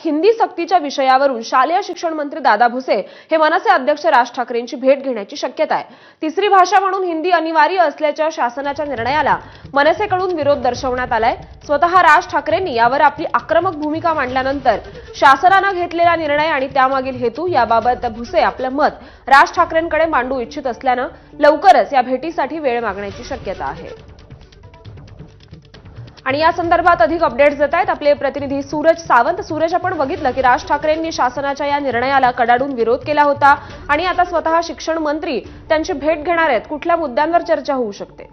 हिंदी सक्तीच्या विषयावरून शालेय शिक्षण मंत्री दादा भुसे हे मनसे अध्यक्ष राज ठाकरेंची भेट घेण्याची शक्यता आहे। तिसरी भाषा म्हणून हिंदी अनिवार्य असल्याच्या शासनाच्या निर्णयाला मनसेकडून विरोध दर्शवण्यात आलाय। स्वतः राज ठाकरेंनी यावर आपली आक्रमक भूमिका मांडल्यानंतर शासनाने घेतलेला निर्णय आणि त्यामागील हेतू याबाबत भुसे आपलं मत राज ठाकरेंकडे मांडू इच्छित असल्यानं लवकरच या भेटीसाठी वेळ मागण्याची शक्यता आहे। आणि या संदर्भात अधिक अपडेट्स देत आहेत आपले प्रतिनिधी सूरज सावंत। सूरज, आपण बघितलं की राज ठाकरेंनी शासनाच्या या निर्णयाला कडाडून विरोध केला होता आणि आता स्वतः शिक्षण मंत्री त्यांची भेट घेणार आहेत। कुठल्या मुद्द्यांवर चर्चा होऊ शकते?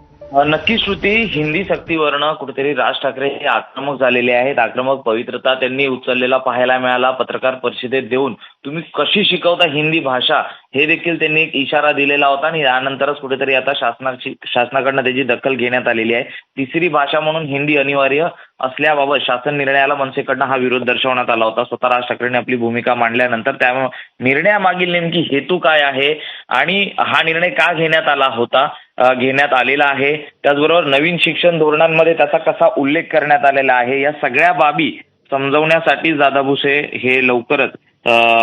नक्की श्रुती, हिंदी सक्तीवरनं कुठेतरी राज ठाकरे हे आक्रमक झालेले आहेत। आक्रमक पवित्रता त्यांनी उचललेला पाहायला मिळाला। पत्रकार परिषदेत देऊन तुम्ही कशी शिकवता हिंदी भाषा हे देखील त्यांनी एक इशारा दिलेला होता आणि यानंतरच कुठेतरी आता शासनाकडनं त्याची दखल घेण्यात आलेली आहे। तिसरी भाषा म्हणून हिंदी अनिवार्य असल्याबाबत शासन निर्णयाला मनसेकडनं हा विरोध दर्शवण्यात आला होता। स्वतः राज ठाकरेंनी आपली भूमिका मांडल्यानंतर त्या निर्णयामागील नेमकी हेतू काय आहे आणि हा निर्णय का घेण्यात आलेला आहे, त्याचबरोबर नवीन शिक्षण धोरणांमध्ये त्याचा कसा उल्लेख करण्यात आलेला आहे, या सगळ्या बाबी समजवण्यासाठी दादा भुसे हे लवकरच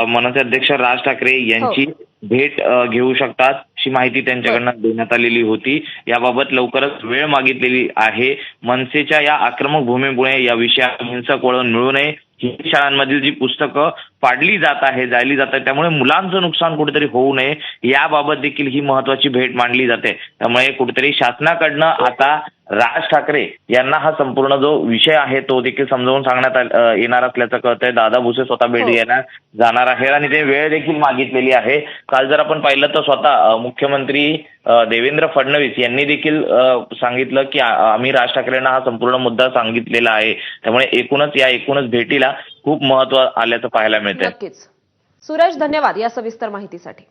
मनसे अध्यक्ष राज ठाकरे यांची भेट घेऊ शकतात अशी माहिती त्यांच्याकडनं देण्यात आलेली होती। याबाबत लवकरच वेळ मागितलेली आहे। मनसेच्या या आक्रमक भूमीमुळे या विषयात हिंसक वळण मिळू नये, हिंदी शाळांमधील जी पुस्तकं जाळली जात आहेत त्यामुळे मुलांचं नुकसान कुठेतरी होऊ नये याबाबत देखील ही महत्वाची भेट मांडली जाते। त्यामुळे कुठेतरी शासनाकडनं आता राज ठाकरे यांना हा संपूर्ण जो विषय आहे तो देखील समजावून सांगण्यात येणार असल्याचं कळतंय। दादा भुसे स्वतः भेट घ्यायला जाणार आहेत आणि ते वेळ देखील मागितलेली आहे। काल जर आपण पाहिलं तर स्वतः मुख्यमंत्री देवेंद्र फडणवीस यांनी देखील सांगितलं की आम्ही राज ठाकरेंना हा संपूर्ण मुद्दा सांगितलेला आहे। त्यामुळे एकूणच भेटीला खूप महत्व आल्याचं पाहायला मिळतंय। नक्कीच सूरज, धन्यवाद या सविस्तर माहितीसाठी।